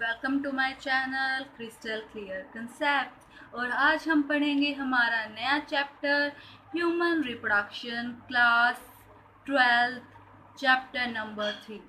Welcome to my channel crystal clear concept. और आज हम पढ़ेंगे हमारा नया chapter human reproduction class 12 chapter number 3।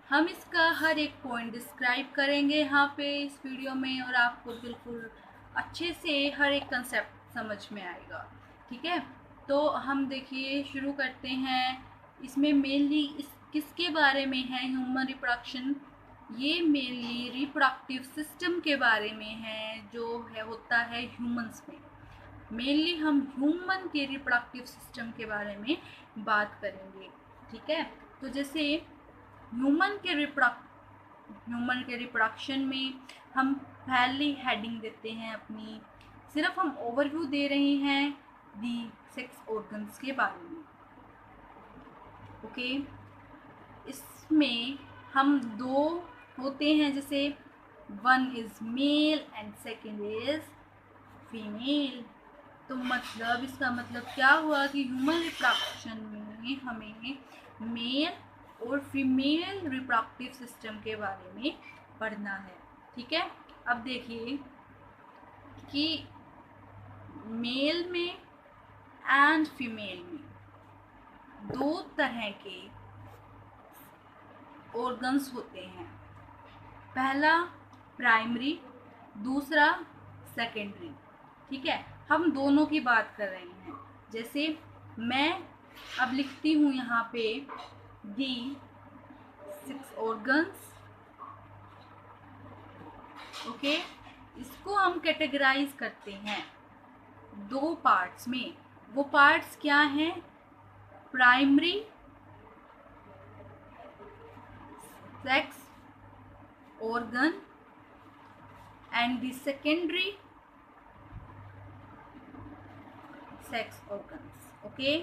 हम इसका हर एक पॉइंट डिस्क्राइब करेंगे यहाँ पे इस वीडियो में और आपको बिल्कुल अच्छे से हर एक कंसेप्ट समझ में आएगा। ठीक है, तो हम देखिए शुरू करते हैं। इसमें मेनली इस किसके बारे में है ह्यूमन रिप्रोडक्शन? ये मेनली रिप्रोडक्टिव सिस्टम के बारे में है जो है होता है ह्यूमंस में। मेनली हम ह्यूमन के रिप्रोडक्टिव सिस्टम के बारे में बात करेंगे। ठीक है, तो जैसे ह्यूमन के रिप्रोडक्शन में हम पहली हेडिंग देते हैं अपनी, सिर्फ हम ओवरव्यू दे रहे हैं दी सेक्स ऑर्गन्स के बारे में। ओके, इसमें हम दो होते हैं, जैसे one is male and second is female. तो मतलब इसका मतलब क्या हुआ कि ह्यूमन रिप्रोडक्शन में हमें मेल और फीमेल रिप्रोडक्टिव सिस्टम के बारे में पढ़ना है। ठीक है, अब देखिए कि मेल में एंड फीमेल में दो तरह के ऑर्गन्स होते हैं। पहला प्राइमरी, दूसरा सेकेंडरी। ठीक है, हम दोनों की बात कर रहे हैं। जैसे मैं अब लिखती हूँ यहाँ पे दी 6 ऑर्गन्स। ओके, इसको हम कैटेगराइज करते हैं दो पार्ट्स में। वो पार्ट्स क्या हैं? Primary sex organ and the secondary sex organs। Okay,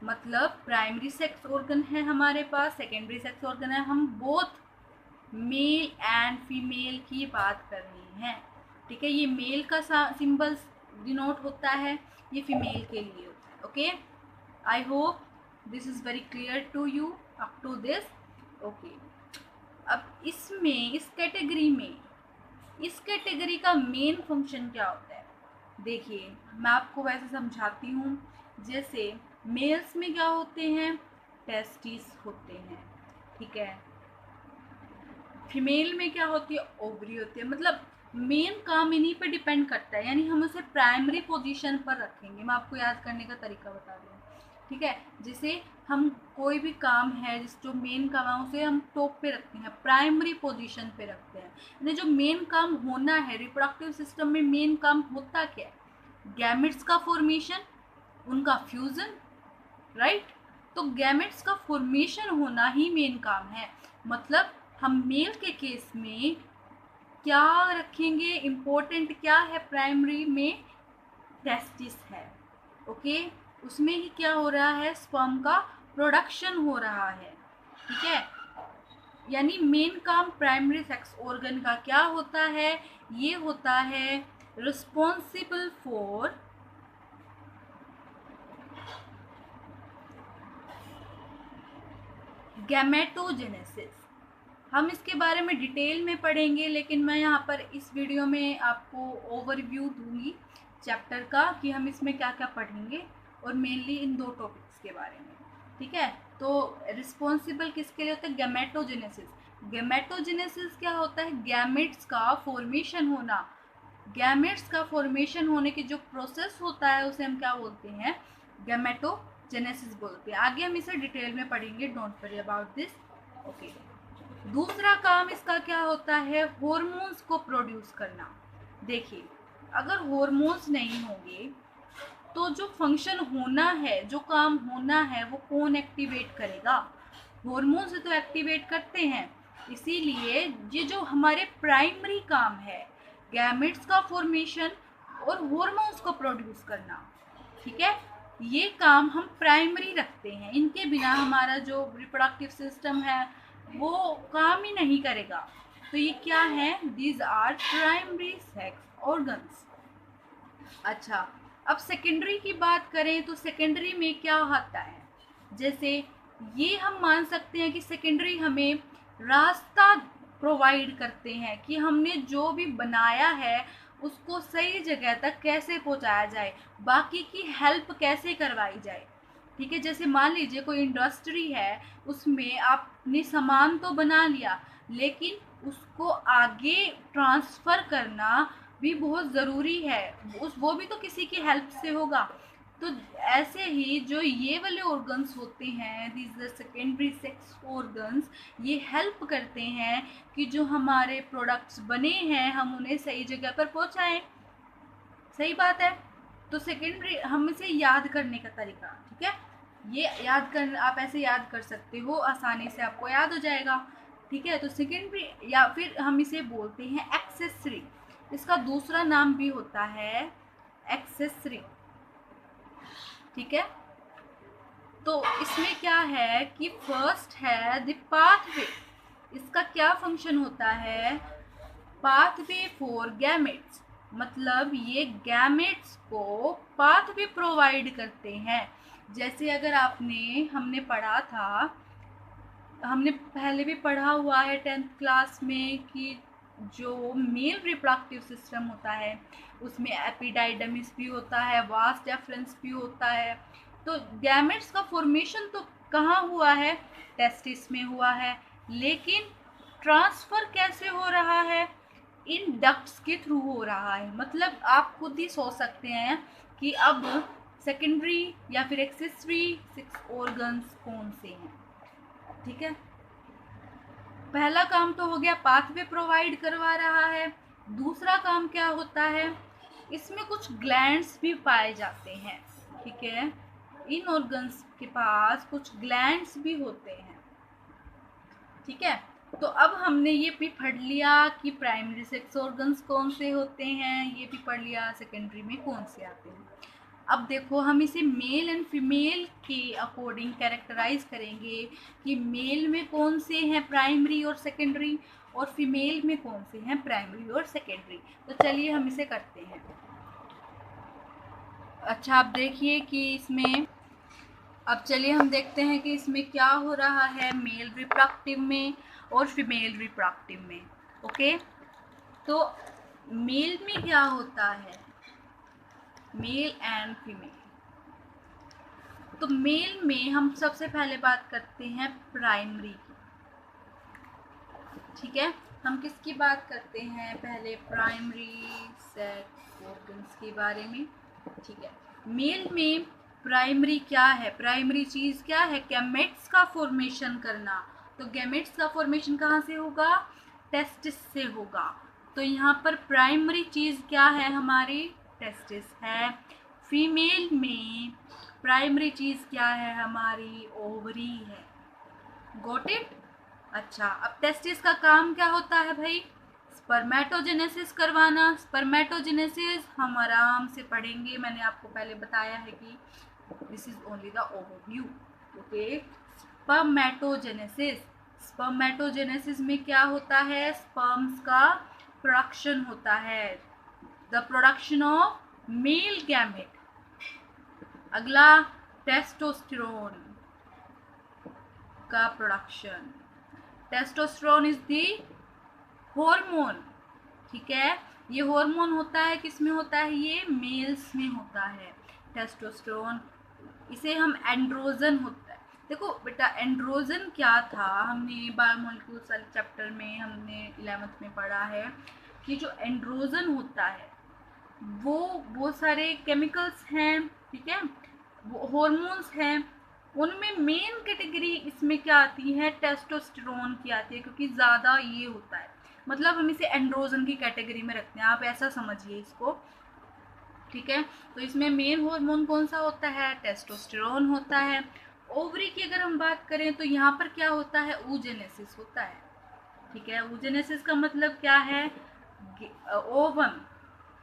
मतलब प्राइमरी सेक्स ऑर्गन है हमारे पास, सेकेंडरी सेक्स ऑर्गन है। हम बोथ मेल एंड फीमेल की बात कर रहे हैं। ठीक है, ये मेल का सिंबल डिनोट होता है, ये फीमेल के लिए होता है। Okay, I hope this is very clear to you up to this. Okay, अब इसमें इस कैटेगरी का मेन फंक्शन क्या होता है? देखिए, मैं आपको वैसे समझाती हूँ। जैसे मेल्स में क्या होते हैं? टेस्टिस होते हैं। ठीक है, फीमेल में क्या होती है? ओवरी होती है। मतलब मेन काम इन्हीं पे डिपेंड करता है, यानी हम उसे प्राइमरी पोजीशन पर रखेंगे। मैं आपको याद करने का तरीका बता रही हूँ। ठीक है, जैसे हम कोई भी काम है जो मेन काम है उसे हम टॉप पे रखते हैं, प्राइमरी पोजीशन पे रखते हैं। यानी जो मेन काम होना है रिप्रोडक्टिव सिस्टम में, मेन काम होता क्या है? गैमेट्स का फॉर्मेशन, उनका फ्यूजन, राइट। तो गैमेट्स का फॉर्मेशन होना ही मेन काम है। मतलब हम मेल के केस में क्या रखेंगे? इम्पोर्टेंट क्या है? प्राइमरी में टेस्टिस है। ओके, उसमें ही क्या हो रहा है? स्पर्म का प्रोडक्शन हो रहा है। ठीक है, यानी मेन काम प्राइमरी सेक्स ऑर्गन का क्या होता है? ये होता है रिस्पॉन्सिबल फॉर गैमेटोजेनेसिस। हम इसके बारे में डिटेल में पढ़ेंगे, लेकिन मैं यहाँ पर इस वीडियो में आपको ओवरव्यू दूंगी चैप्टर का कि हम इसमें क्या क्या पढ़ेंगे, और मेनली इन दो टॉपिक्स के बारे में। ठीक है, तो रिस्पॉन्सिबल किसके लिए होता है? गैमेटोजेनेसिस। गैमेटोजेनेसिस क्या होता है? गैमेट्स का फॉर्मेशन होना। गैमेट्स का फॉर्मेशन होने की जो प्रोसेस होता है उसे हम क्या बोलते हैं? गैमेटोजेनेसिस बोलते हैं। आगे हम इसे डिटेल में पढ़ेंगे, don't worry about this. Okay, दूसरा काम इसका क्या होता है? हॉर्मोन्स को प्रोड्यूस करना। देखिए, अगर हॉर्मोन्स नहीं होंगे तो जो फंक्शन होना है, जो काम होना है, वो कौन एक्टिवेट करेगा? हॉर्मोन से तो एक्टिवेट करते हैं। इसीलिए ये जो हमारे प्राइमरी काम है, गैमेट्स का फॉर्मेशन और हॉर्मोन्स को प्रोड्यूस करना, ठीक है, ये काम हम प्राइमरी रखते हैं। इनके बिना हमारा जो रिप्रोडक्टिव सिस्टम है वो काम ही नहीं करेगा। तो ये क्या है? These are primary sex organs. अच्छा, अब सेकेंडरी की बात करें तो सेकेंडरी में क्या आता है? जैसे ये हम मान सकते हैं कि सेकेंडरी हमें रास्ता प्रोवाइड करते हैं कि हमने जो भी बनाया है उसको सही जगह तक कैसे पहुंचाया जाए, बाकी की हेल्प कैसे करवाई जाए। ठीक है, जैसे मान लीजिए कोई इंडस्ट्री है, उसमें आपने सामान तो बना लिया, लेकिन उसको आगे ट्रांसफ़र करना भी बहुत ज़रूरी है, वो भी तो किसी की हेल्प से होगा। तो ऐसे ही जो ये वाले ऑर्गन्स होते हैं, दीज सेकेंडरी सेक्स ऑर्गन्स, ये हेल्प करते हैं कि जो हमारे प्रोडक्ट्स बने हैं हम उन्हें सही जगह पर पहुंचाएं। सही बात है। तो सेकेंडरी हम इसे याद करने का तरीका, ठीक है, ये याद कर, आप ऐसे याद कर सकते हो, आसानी से आपको याद हो जाएगा। ठीक है, तो सेकेंडरी या फिर हम इसे बोलते हैं एक्सेसरी। इसका दूसरा नाम भी होता है एक्सेसरी। ठीक है, तो इसमें क्या है कि फर्स्ट है द पाथवे। इसका क्या फंक्शन होता है? पाथवे फॉर गैमेट्स, मतलब ये गैमेट्स को पाथवे प्रोवाइड करते हैं। जैसे अगर हमने पढ़ा था, हमने पहले भी पढ़ा हुआ है 10th क्लास में कि जो मेल रिप्रोडक्टिव सिस्टम होता है उसमें एपिडाइडमिस भी होता है, वास डेफरेंस भी होता है। तो गैमेट्स का फॉर्मेशन तो कहाँ हुआ है? टेस्टिस में हुआ है, लेकिन ट्रांसफ़र कैसे हो रहा है? इन डक्ट्स के थ्रू हो रहा है। मतलब आप खुद ही सोच सकते हैं कि अब सेकेंडरी या फिर एक्सेसरी सेक्स ऑर्गन्स कौन से हैं। ठीक है, पहला काम तो हो गया, पाथवे प्रोवाइड करवा रहा है। दूसरा काम क्या होता है? इसमें कुछ ग्लैंड्स भी पाए जाते हैं। ठीक है, इन ऑर्गन्स के पास कुछ ग्लैंड्स भी होते हैं। ठीक है, तो अब हमने ये भी पढ़ लिया कि प्राइमरी सेक्स ऑर्गन्स कौन से होते हैं, ये भी पढ़ लिया सेकेंडरी में कौन से आते हैं। अब देखो हम इसे मेल एंड फीमेल के अकॉर्डिंग कैरेक्टराइज करेंगे कि मेल में कौन से हैं प्राइमरी और सेकेंडरी, और फीमेल में कौन से हैं प्राइमरी और सेकेंडरी। तो चलिए हम इसे करते हैं। अच्छा, आप देखिए कि इसमें, अब चलिए हम देखते हैं कि इसमें क्या हो रहा है मेल रिप्रोडक्टिव में और फीमेल रिप्रोडक्टिव में। ओके, तो मेल में क्या होता है? Male and female. तो मेल में हम सबसे पहले बात करते हैं प्राइमरी की। ठीक है, हम किसकी बात करते हैं? पहले प्राइमरी सेक्स ऑर्गन्स के बारे में। ठीक है, मेल में प्राइमरी क्या है? प्राइमरी चीज़ क्या है? गैमेट्स का फॉर्मेशन करना। तो गैमेट्स का फॉर्मेशन कहाँ से होगा? टेस्टिस से होगा। तो यहाँ पर प्राइमरी चीज़ क्या है हमारी? टेस्टिस है। फीमेल में प्राइमरी चीज़ क्या है हमारी? ओवरी है। Got it? अच्छा, अब टेस्टिस का काम क्या होता है भाई? स्पर्मेटोजेनेसिस करवाना। स्पर्मेटोजेनेसिस हम आराम से पढ़ेंगे, मैंने आपको पहले बताया है कि this is only the overview. Okay, spermatogenesis. Spermatogenesis में क्या होता है? स्पर्म्स का प्रोडक्शन होता है, the production of male gamete. अगला टेस्टोस्टेरोन का production. Testosterone is the hormone. ठीक है, ये हार्मोन होता है, किस में होता है? ये मेल्स में होता है टेस्टोस्टेरोन। इसे हम एंड्रोजन होता है। देखो बेटा, एंड्रोजन क्या था? हमने बायोमोलिक्यूल्स वाले चैप्टर में हमने 11th में पढ़ा है कि जो एंड्रोजन होता है वो बहुत सारे केमिकल्स हैं। ठीक है, वो हॉर्मोन्स हैं, उनमें मेन कैटेगरी इसमें क्या आती है? टेस्टोस्टेरोन की आती है, क्योंकि ज़्यादा ये होता है। मतलब हम इसे एंड्रोजन की कैटेगरी में रखते हैं, आप ऐसा समझिए इसको। ठीक है, तो इसमें मेन हार्मोन कौन सा होता है? टेस्टोस्टेरोन होता है। ओवरी की अगर हम बात करें तो यहाँ पर क्या होता है? oogenesis होता है। ठीक है, oogenesis का मतलब क्या है? ओवम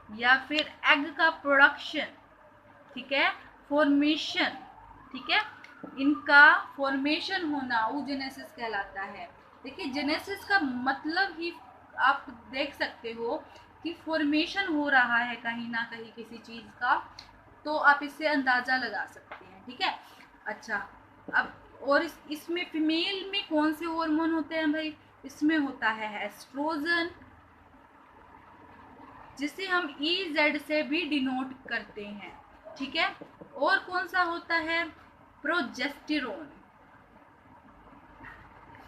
या फिर एग का प्रोडक्शन। ठीक है, फॉर्मेशन। ठीक है, इनका फॉर्मेशन होना oogenesis कहलाता है। देखिए, जेनेसिस का मतलब ही आप देख सकते हो कि फॉर्मेशन हो रहा है कहीं ना कहीं किसी चीज़ का, तो आप इससे अंदाज़ा लगा सकते हैं। ठीक है, अच्छा, अब और इसमें फीमेल में कौन से हार्मोन होते हैं भाई? इसमें होता है एस्ट्रोजन, जिसे हम EZ से भी डिनोट करते हैं, ठीक है। और कौन सा होता है, प्रोजेस्टेरोन,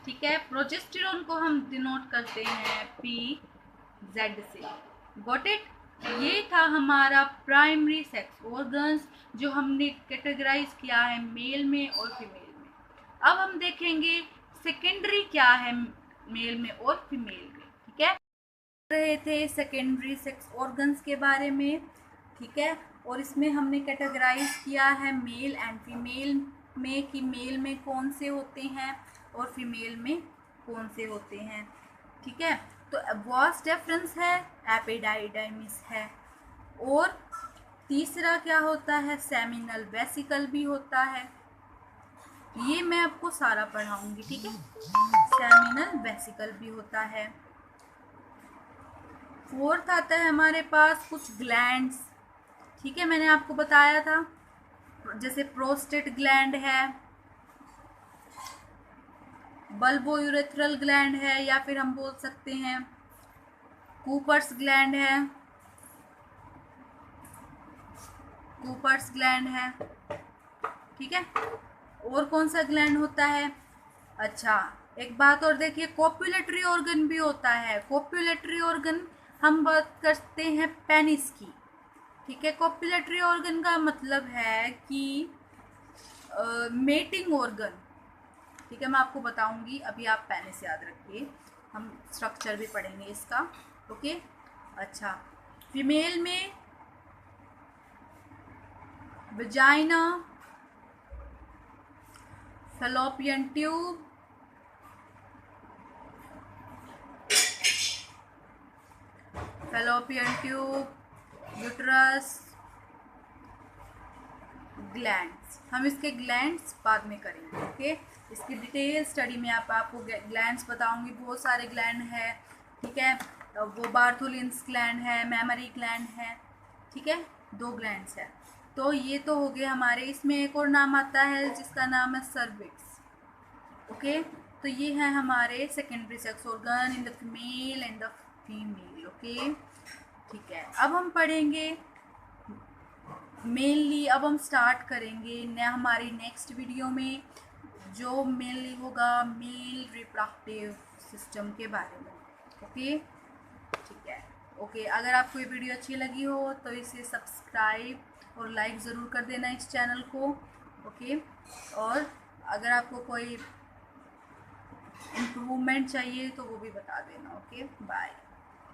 ठीक है। प्रोजेस्टेरोन को हम डिनोट करते हैं PZ से। Got it. ये था हमारा प्राइमरी सेक्स ऑर्गन्स जो हमने कैटेगराइज किया है मेल में और फीमेल में। अब हम देखेंगे सेकेंडरी क्या है मेल में और फीमेल में, ठीक है। रहे थे सेकेंडरी सेक्स ऑर्गन्स के बारे में, ठीक है। और इसमें हमने कैटेगराइज किया है मेल एंड फीमेल में कि मेल में कौन से होते हैं और फीमेल में कौन से होते हैं, ठीक है। तो वास डिफरेंस है, एपिडाइडाइमिस है, और तीसरा क्या होता है, सेमिनल वेसिकल भी होता है। ये मैं आपको सारा पढ़ाऊंगी, ठीक है। सेमिनल वेसिकल भी होता है। फोर्थ आता है हमारे पास कुछ ग्लैंड्स, ठीक है। मैंने आपको बताया था जैसे प्रोस्टेट ग्लैंड है, बल्बोयूरेथ्रल ग्लैंड है, या फिर हम बोल सकते हैं कूपर्स ग्लैंड है, कूपर्स ग्लैंड है, ठीक है। और कौन सा ग्लैंड होता है, अच्छा एक बात और देखिए, कोपुलेटरी ऑर्गन भी होता है। कोपुलेटरी ऑर्गन हम बात करते हैं पेनिस की, ठीक है। कोपुलेटरी ऑर्गन का मतलब है कि मेटिंग ऑर्गन, ठीक है। मैं आपको बताऊंगी, अभी आप पेनिस याद रखिए, हम स्ट्रक्चर भी पढ़ेंगे इसका, ओके। अच्छा, फीमेल में vagina, fallopian tube, fallopian tube, uterus, glands. हम इसके ग्लैंड्स बाद में करेंगे, ओके। इसकी डिटेल स्टडी में आपको ग्लैंड्स बताऊंगी, बहुत सारे ग्लैंड है, ठीक है। वो बार्थोलिन्स ग्लैंड है, मेमरी ग्लैंड है, ठीक है। 2 ग्लैंड्स है। तो ये तो हो गए हमारे। इसमें एक और नाम आता है जिसका नाम है सर्विक्स, ओके। तो ये है हमारे secondary sex organ in the female and the female, okay, ठीक है। अब हम पढ़ेंगे मेनली, अब हम स्टार्ट करेंगे हमारी नेक्स्ट वीडियो में, जो मेनली होगा मेल रिप्रोडक्टिव सिस्टम के बारे में, ओके, ठीक है, ओके। अगर आपको ये वीडियो अच्छी लगी हो तो इसे सब्सक्राइब और लाइक ज़रूर कर देना इस चैनल को, ओके। और अगर आपको कोई इम्प्रूवमेंट चाहिए तो वो भी बता देना, ओके। बाय।